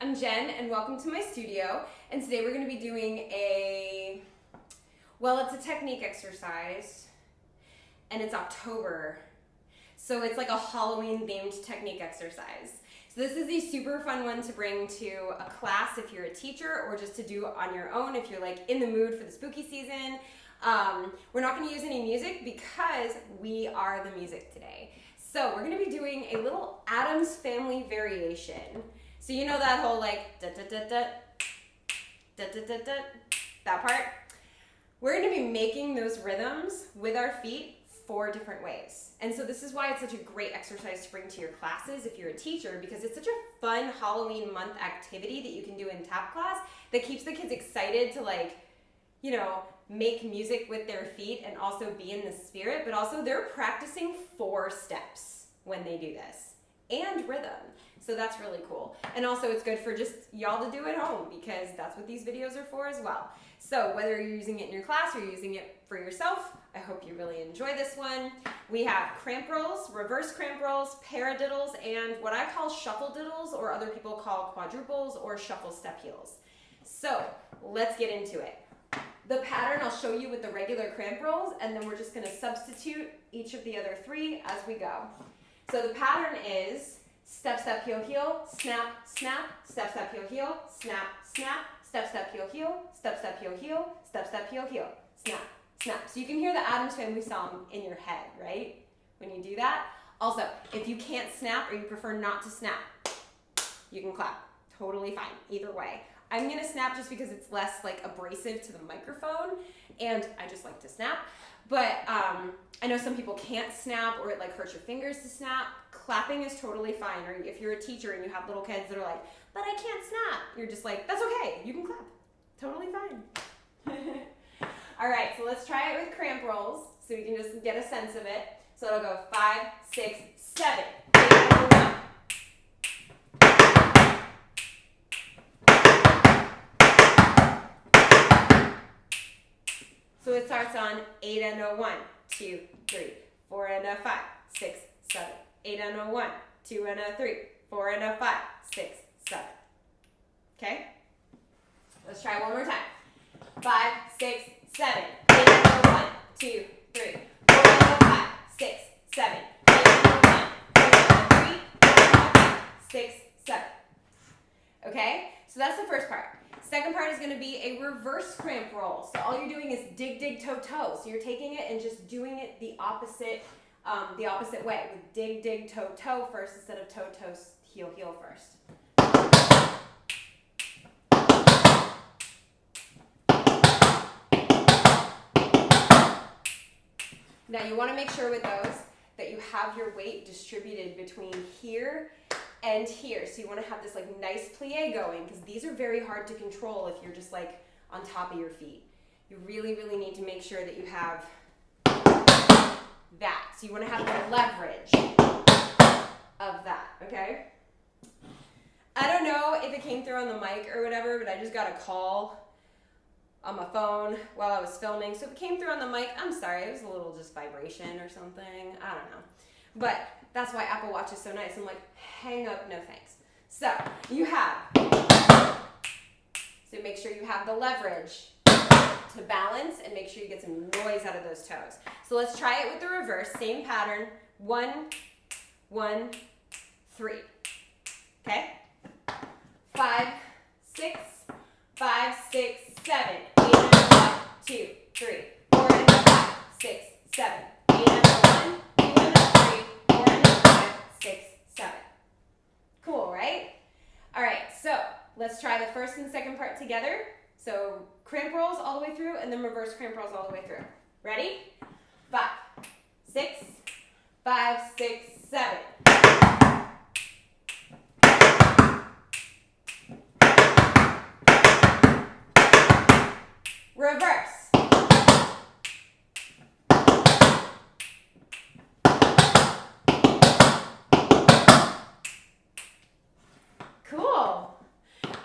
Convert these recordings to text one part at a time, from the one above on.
I'm Jen, and welcome to my studio. And today we're going to be doing it's a technique exercise, and it's October. So it's like a Halloween-themed technique exercise. So this is a super fun one to bring to a class if you're a teacher, or just to do on your own if you're like in the mood for the spooky season. We're not going to use any music because we are the music today. So we're going to be doing a little Addams family variation. So you know that whole like da da da da da da da da, that part? We're going to be making those rhythms with our feet 4 different ways. And so this is why it's such a great exercise to bring to your classes if you're a teacher, because it's such a fun Halloween month activity that you can do in tap class that keeps the kids excited to make music with their feet and also be in the spirit, but also they're practicing 4 steps when they do this and rhythm. So that's really cool. And also it's good for just y'all to do at home because that's what these videos are for as well. So whether you're using it in your class or you're using it for yourself, I hope you really enjoy this one. We have cramp rolls, reverse cramp rolls, paradiddles, and what I call shuffle diddles, or other people call quadruples or shuffle step heels. So let's get into it. The pattern I'll show you with the regular cramp rolls, and then we're just going to substitute each of the other 3 as we go. So the pattern is step, step, heel, heel, snap, snap, step, step, heel, heel, snap, snap, step, step, heel, heel, step, step, heel, heel, step, step, heel, heel, snap, snap. So you can hear the Addams Family song in your head, right? When you do that. Also, if you can't snap or you prefer not to snap, you can clap. Totally fine, either way. I'm gonna snap just because it's less like abrasive to the microphone, and I just like to snap. But I know some people can't snap, or it like hurts your fingers to snap. Clapping is totally fine. Or if you're a teacher and you have little kids that are like, but I can't snap, you're just like, that's okay, you can clap. Totally fine. All right, so let's try it with cramp rolls so we can just get a sense of it. So it'll go 5, 6, 7. 8, 1. So it starts on 8 and a 1, 2, 3, 4 and a 5, 6, 7, 8 and a 1, 2 and a 3, 4 and a 5, 6, 7. Okay? Let's try one more time. 5, 6, 7, 8 and a 1, 2, 3, 4 and a 5, 6, 7, 8 and a 1, 2 and a 3, 4 and a 5, 6, 7. Okay? So that's the first part. Second part is going to be a reverse cramp roll. So all you're doing is dig, dig, toe, toe. So you're taking it and just doing it the opposite way, with dig, dig, toe, toe first instead of toe, toe, heel, heel first. Now you want to make sure with those that you have your weight distributed between here and here. So you want to have this like nice plie going, because these are very hard to control if you're just like on top of your feet. You really, really need to make sure that you have that. So you want to have the leverage of that, okay? I don't know if it came through on the mic or whatever, but I just got a call on my phone while I was filming. So if it came through on the mic, I'm sorry. It was a little just vibration or something. I don't know. But that's why Apple Watch is so nice. I'm like, hang up, no thanks. So make sure you have the leverage to balance and make sure you get some noise out of those toes. So let's try it with the reverse, same pattern. 1, 1, 3. Okay? 5, 6, 5, 6, 7, 8 and a 1, 2, 3, 4 and a 5, 6, 7, 8 and a 1, 2 and a 3, 4 and a 5, 6, 7. Cool, right? All right, so let's try the first and second part together. So cramp rolls all the way through, and then reverse cramp rolls all the way through. Ready? 5, 6, 5, 6, 7. Reverse. Cool. All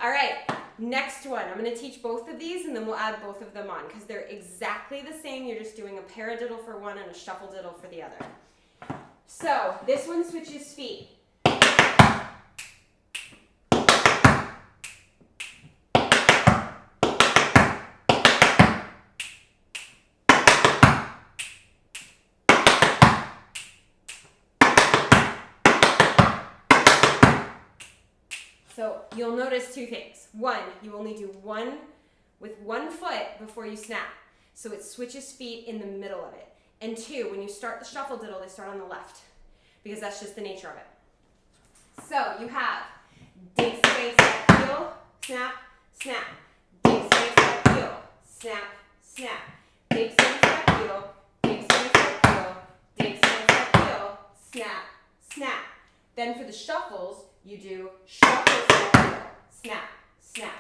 right, next one. I'm going to teach both of these and then we'll add both of them on because they're exactly the same. You're just doing a paradiddle for one and a shuffle diddle for the other. So this one switches feet. you'll notice two things. One, you only do one with one foot before you snap. So it switches feet in the middle of it. And two, when you start the shuffle diddle, they start on the left because that's just the nature of it. So you have dig, sway, step, heel, snap, snap. Dig, sway, step, heel, snap, snap. Dig, sway, step, heel, dig, sway, step, heel, dig, sway, step, heel, snap, snap. Then for the shuffles, you do shuffle, step, heel, snap, snap.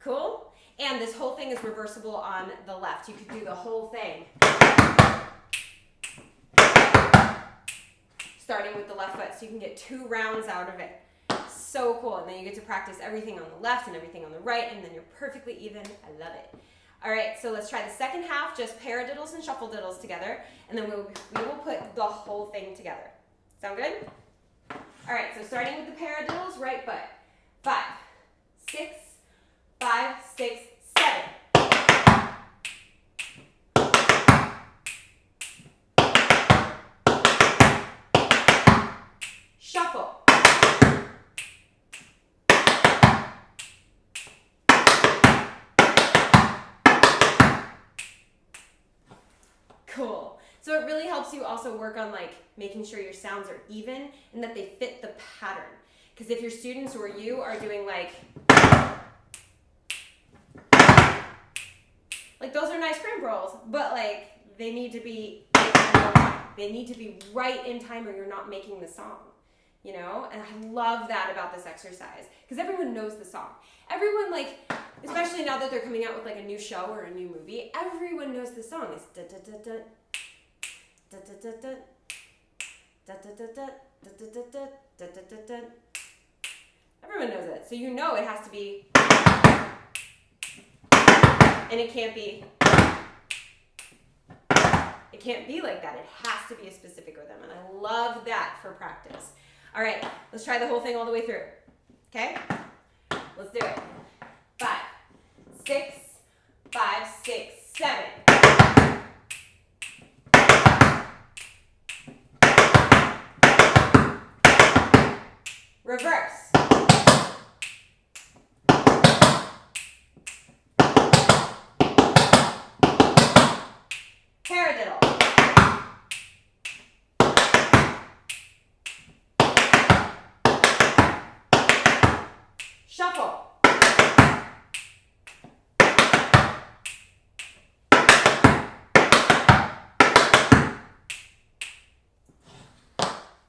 Cool? And this whole thing is reversible on the left. You could do the whole thing. Starting with the left foot, so you can get 2 rounds out of it. So cool. And then you get to practice everything on the left and everything on the right, and then you're perfectly even. I love it. All right, so let's try the second half, just paradiddles and shuffle diddles together, and then we will put the whole thing together. Sound good? All right, so starting with the paradiddles, right foot. 5, 6, 5, 6, 7. Shuffle. Cool. So it really helps you also work on like making sure your sounds are even and that they fit the pattern. Because if your students or you are doing like those are nice cramp rolls, but like they need to be right in time or you're not making the song, you know? And I love that about this exercise because everyone knows the song. Everyone, like, especially now that they're coming out with like a new show or a new movie, everyone knows the song. It's da da da da da da da da da da da da da da da da da. Everyone knows it, so you know it has to be. And it can't be like that. It has to be a specific rhythm. And I love that for practice. All right, let's try the whole thing all the way through. Okay? Let's do it. 5, 6, 5, 6, 7. Reverse. Paradiddle. Shuffle.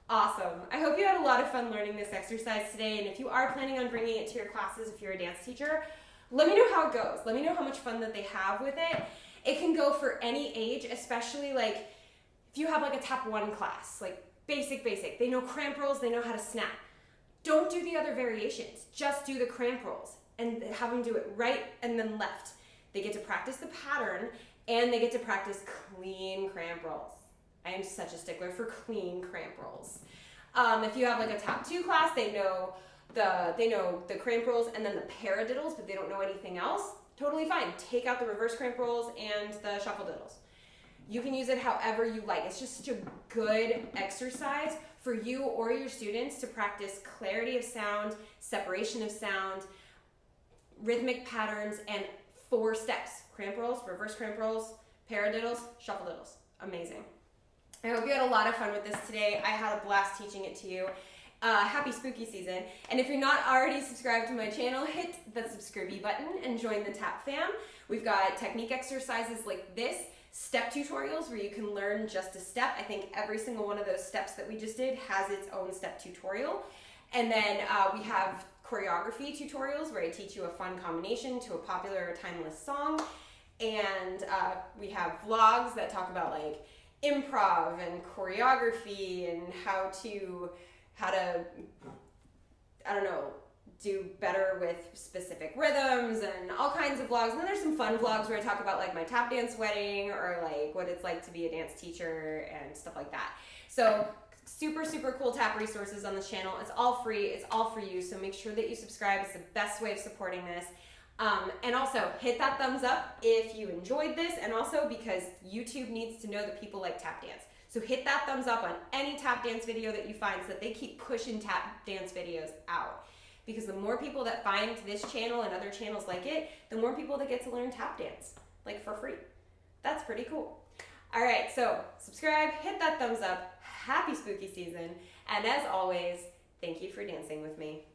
Awesome. I hope you had a lot of fun learning this exercise today, and if you are planning on bringing it to your classes if you're a dance teacher, let me know how it goes. Let me know how much fun that they have with it. It can go for any age, especially like if you have like a tap 1 class, like basic. They know cramp rolls, they know how to snap. Don't do the other variations. Just do the cramp rolls and have them do it right and then left. They get to practice the pattern and they get to practice clean cramp rolls. I am such a stickler for clean cramp rolls. If you have like a tap 2 class, they know the cramp rolls and then the paradiddles, but they don't know anything else. Totally fine. Take out the reverse cramp rolls and the shuffle diddles. You can use it however you like. It's just such a good exercise for you or your students to practice clarity of sound, separation of sound, rhythmic patterns, and 4 steps. Cramp rolls, reverse cramp rolls, paradiddles, shuffle diddles. Amazing. I hope you had a lot of fun with this today. I had a blast teaching it to you. Happy spooky season. And if you're not already subscribed to my channel, hit the subscribe button and join the TAP fam. We've got technique exercises like this, step tutorials where you can learn just a step. I think every single one of those steps that we just did has its own step tutorial. And then we have choreography tutorials where I teach you a fun combination to a popular or timeless song. And we have vlogs that talk about like improv and choreography and how to I don't know, do better with specific rhythms and all kinds of vlogs. And then there's some fun vlogs where I talk about like my tap dance wedding or like what it's like to be a dance teacher and stuff like that. So super, super cool tap resources on this channel. It's all free. It's all for you. So make sure that you subscribe. It's the best way of supporting this. And also hit that thumbs up if you enjoyed this, and also because YouTube needs to know that people like tap dance. So hit that thumbs up on any tap dance video that you find so that they keep pushing tap dance videos out. Because the more people that find this channel and other channels like it, the more people that get to learn tap dance, like for free. That's pretty cool. All right, so subscribe, hit that thumbs up. Happy spooky season. And as always, thank you for dancing with me.